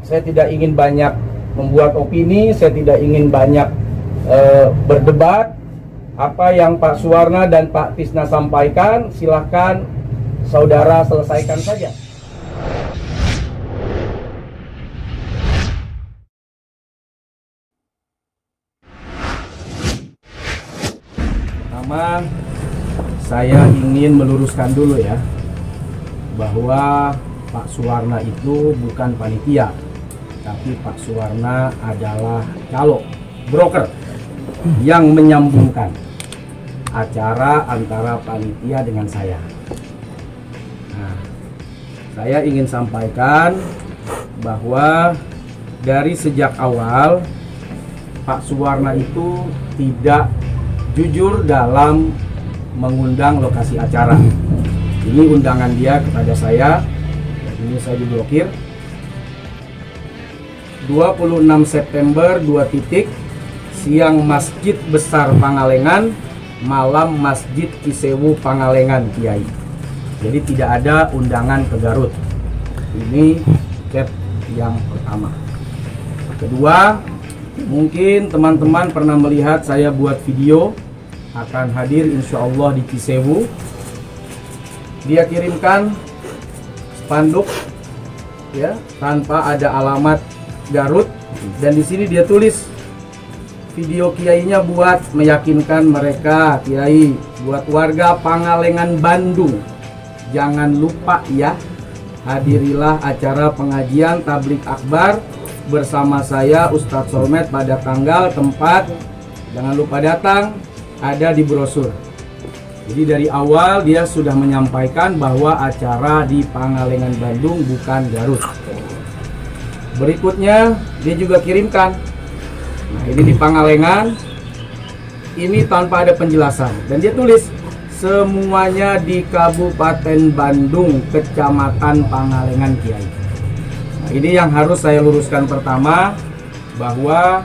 Saya tidak ingin banyak membuat opini, saya tidak ingin banyak berdebat. Apa yang Pak Suwarna dan Pak Tisna sampaikan, silahkan saudara selesaikan saja. Pertama, saya ingin meluruskan dulu ya, bahwa Pak Suwarna itu bukan panitia, tapi Pak Suwarna adalah calo, broker yang menyambungkan acara antara panitia dengan saya. Nah, saya ingin sampaikan bahwa dari sejak awal Pak Suwarna itu tidak jujur dalam mengundang lokasi acara. Ini undangan dia kepada saya. Ini saya diblokir 26 September 2 titik, siang Masjid Besar Pangalengan, malam Masjid Cisewu Pangalengan Kiai. Jadi tidak ada undangan ke Garut. Ini chat yang pertama. Kedua, mungkin teman-teman pernah melihat saya buat video akan hadir insya Allah di Cisewu. Dia kirimkan spanduk ya tanpa ada alamat Garut, dan di sini dia tulis video kiainya buat meyakinkan mereka, kiai, buat warga Pangalengan Bandung, jangan lupa ya, hadirilah acara pengajian tablik akbar bersama saya Ustadz Solmed pada tanggal, tempat, jangan lupa datang, ada di brosur. Jadi dari awal dia sudah menyampaikan bahwa acara di Pangalengan Bandung bukan Garut. Berikutnya dia juga kirimkan, nah ini di Pangalengan, ini tanpa ada penjelasan, dan dia tulis semuanya di Kabupaten Bandung, Kecamatan Pangalengan Kiai. Nah ini yang harus saya luruskan pertama, bahwa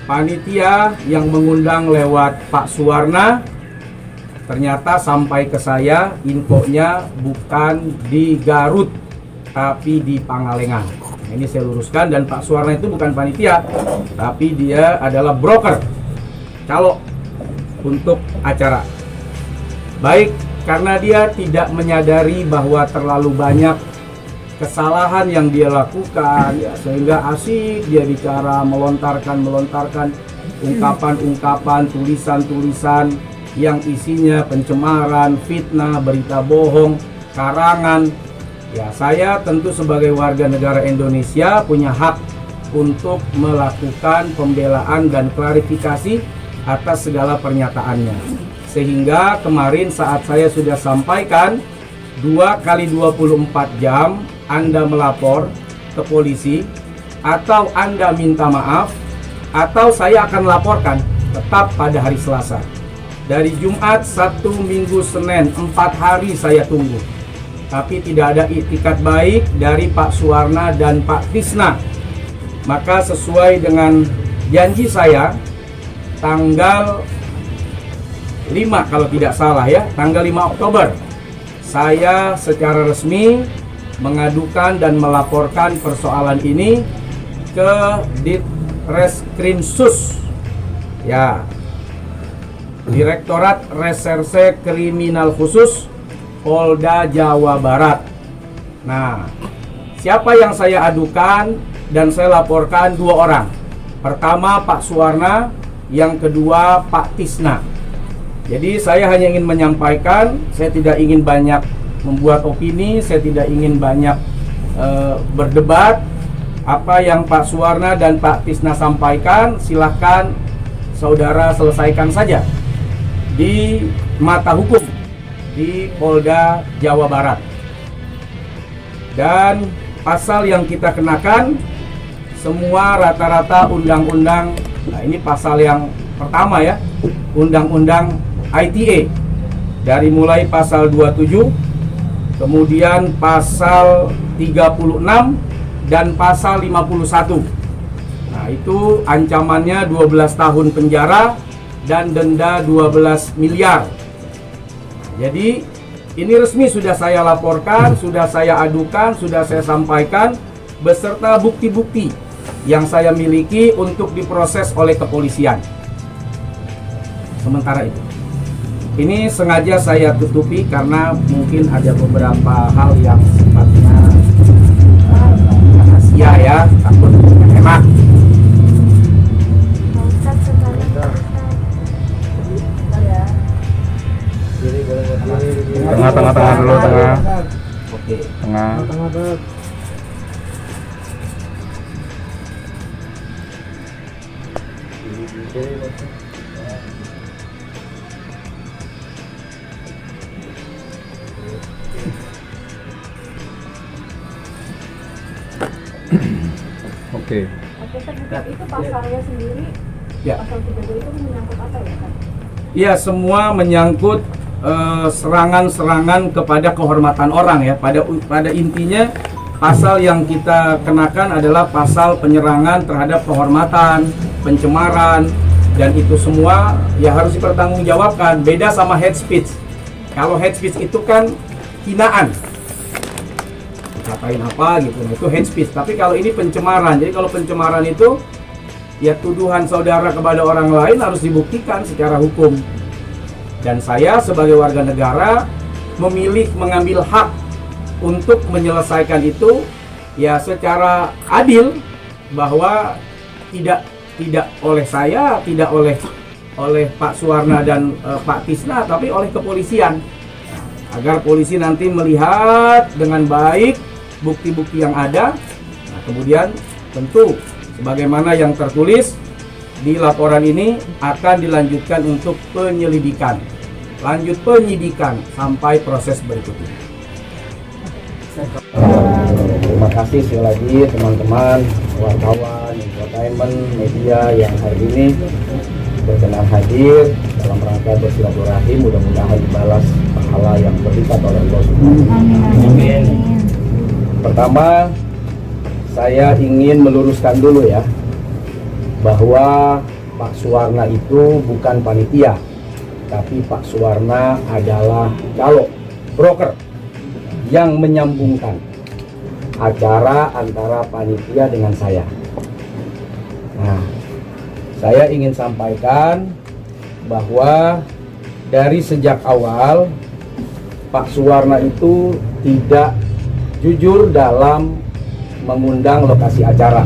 panitia yang mengundang lewat Pak Suwarna ternyata sampai ke saya infonya bukan di Garut tapi di Pangalengan. Nah, ini saya luruskan, dan Pak Suwarna itu bukan panitia tapi dia adalah broker calo untuk acara. Baik karena dia tidak menyadari bahwa terlalu banyak kesalahan yang dia lakukan ya, sehingga asik dia bicara melontarkan ungkapan-ungkapan, tulisan-tulisan yang isinya pencemaran, fitnah, berita bohong, karangan. Ya, saya tentu sebagai warga negara Indonesia punya hak untuk melakukan pembelaan dan klarifikasi atas segala pernyataannya. Sehingga kemarin saat saya sudah sampaikan 2 kali 24 jam Anda melapor ke polisi, atau Anda minta maaf, atau saya akan laporkan tetap pada hari Selasa. Dari Jumat, Sabtu, Minggu, Senin, 4 hari saya tunggu. Tapi tidak ada iktikat baik dari Pak Suwarna dan Pak Tisna. Maka sesuai dengan janji saya, tanggal 5 kalau tidak salah ya, tanggal 5 Oktober, saya secara resmi mengadukan dan melaporkan persoalan ini ke Ditreskrimsus ya, Direktorat Reserse Kriminal Khusus Polda Jawa Barat. Nah, siapa yang saya adukan dan saya laporkan? 2 orang. Pertama Pak Suwarna, yang kedua Pak Tisna. Jadi saya hanya ingin menyampaikan, saya tidak ingin banyak membuat opini, saya tidak ingin banyak berdebat. Apa yang Pak Suwarna dan Pak Tisna sampaikan, silahkan saudara selesaikan saja di mata hukum di Polda Jawa Barat. Dan pasal yang kita kenakan semua rata-rata undang-undang. Nah, ini pasal yang pertama ya, undang-undang ITE, dari mulai pasal 27, kemudian pasal 36 dan pasal 51. Nah, itu ancamannya 12 tahun penjara dan denda 12 miliar. Jadi ini resmi sudah saya laporkan, sudah saya adukan, sudah saya sampaikan, beserta bukti-bukti yang saya miliki untuk diproses oleh kepolisian. Sementara itu, ini sengaja saya tutupi karena mungkin ada beberapa hal yang sifatnya rahasia ya, takut hemat. Tengah dulu, tengah. Oke. Tengah. Oke. Itu pasalnya sendiri, Ya. pasal 32 itu menyangkut apa ya, Kak? Ya, semua menyangkut serangan-serangan kepada kehormatan orang ya. Pada intinya pasal yang kita kenakan adalah pasal penyerangan terhadap kehormatan, pencemaran, dan itu semua ya harus dipertanggungjawabkan. Beda sama hate speech. Kalau hate speech itu kan hinaan, dikatain apa gitu, nah, itu hate speech. Tapi kalau ini pencemaran. Jadi kalau pencemaran itu ya tuduhan saudara kepada orang lain harus dibuktikan secara hukum. Dan saya sebagai warga negara memilih mengambil hak untuk menyelesaikan itu ya secara adil, bahwa tidak oleh saya, tidak oleh Pak Suwarna dan Pak Tisna, tapi oleh kepolisian, agar polisi nanti melihat dengan baik bukti-bukti yang ada. Nah, kemudian tentu sebagaimana yang tertulis di laporan ini akan dilanjutkan untuk penyelidikan, lanjut penyidikan sampai proses berikutnya. Terima kasih sekali lagi teman-teman wartawan, entertainment, media yang hari ini berkenan hadir dalam rangka bersilaturahim. Mudah-mudahan dibalas pahala yang berlipat oleh Allah Subhanahu wa Ta'ala. Amin. Pertama, saya ingin meluruskan dulu ya, bahwa Pak Suwarna itu bukan panitia, tapi Pak Suwarna adalah calo, broker yang menyambungkan acara antara panitia dengan saya. Nah, saya ingin sampaikan bahwa dari sejak awal Pak Suwarna itu tidak jujur dalam mengundang lokasi acara.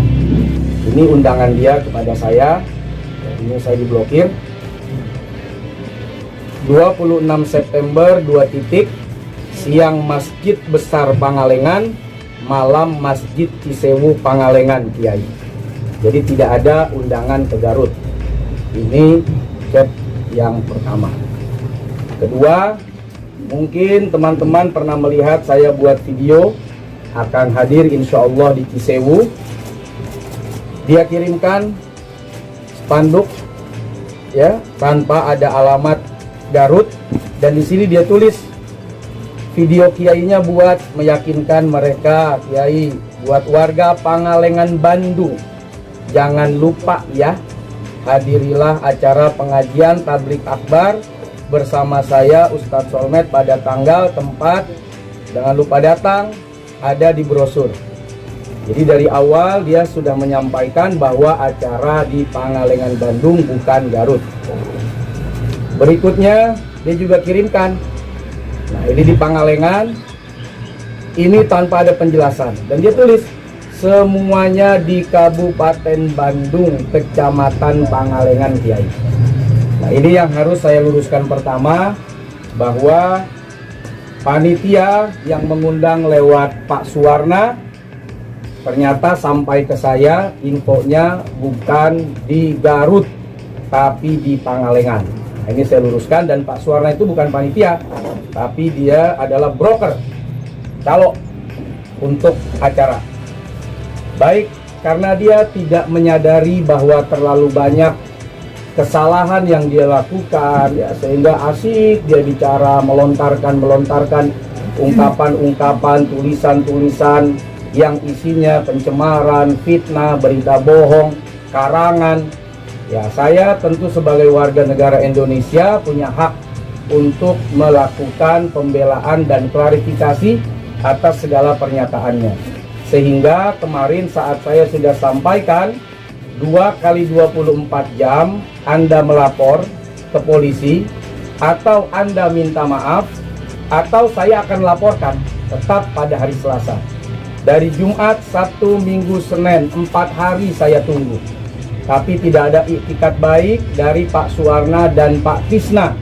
Ini undangan dia kepada saya, ini saya diblokir. 26 September 2 titik, siang Masjid Besar Pangalengan, malam Masjid Cisewu Pangalengan Kiai. Jadi tidak ada undangan ke Garut. Ini chat yang pertama. Kedua, mungkin teman-teman pernah melihat saya buat video akan hadir insya Allah di Cisewu. Dia kirimkan spanduk ya tanpa ada alamat Garut, dan di sini dia tulis video kiainya buat meyakinkan mereka, kiai, buat warga Pangalengan Bandung, jangan lupa ya, hadirilah acara pengajian tablik akbar bersama saya Ustadz Solmed pada tanggal, tempat, jangan lupa datang, ada di brosur. Jadi dari awal dia sudah menyampaikan bahwa acara di Pangalengan Bandung bukan Garut. Berikutnya dia juga kirimkan, nah ini di Pangalengan, ini tanpa ada penjelasan, dan dia tulis semuanya di Kabupaten Bandung, Kecamatan Pangalengan Kiai. Nah ini yang harus saya luruskan pertama, bahwa panitia yang mengundang lewat Pak Suwarna ternyata sampai ke saya infonya bukan di Garut tapi di Pangalengan. Nah, ini saya luruskan, dan Pak Suwarna itu bukan panitia tapi dia adalah broker, calo untuk acara. Baik karena dia tidak menyadari bahwa terlalu banyak kesalahan yang dia lakukan ya, sehingga asik dia bicara, melontarkan ungkapan-ungkapan, tulisan-tulisan yang isinya pencemaran, fitnah, berita bohong, karangan. Ya, saya tentu sebagai warga negara Indonesia punya hak untuk melakukan pembelaan dan klarifikasi atas segala pernyataannya. Sehingga kemarin saat saya sudah sampaikan 2 kali 24 jam Anda melapor ke polisi, atau Anda minta maaf, atau saya akan laporkan tetap pada hari Selasa. Dari Jumat, Sabtu, Minggu, Senin, 4 hari saya tunggu. Tapi tidak ada iktikat baik dari Pak Suwarna dan Pak Tisna.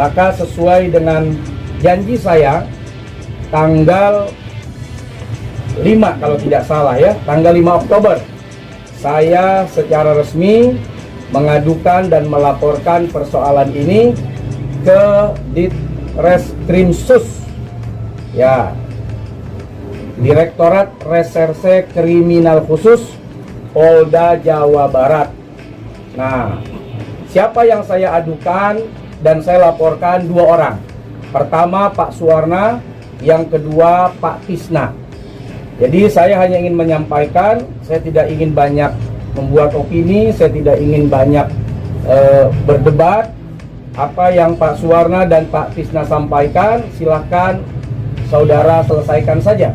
Maka sesuai dengan janji saya, tanggal 5 kalau tidak salah ya, tanggal 5 Oktober, saya secara resmi mengadukan dan melaporkan persoalan ini ke Ditreskrimsus, ya, Direktorat Reserse Kriminal Khusus Polda Jawa Barat. Nah, siapa yang saya adukan dan saya laporkan? 2 orang. Pertama Pak Suwarna, yang kedua Pak Tisna. Jadi saya hanya ingin menyampaikan, saya tidak ingin banyak membuat opini, saya tidak ingin banyak berdebat. Apa yang Pak Suwarna dan Pak Tisna sampaikan, silahkan saudara selesaikan saja.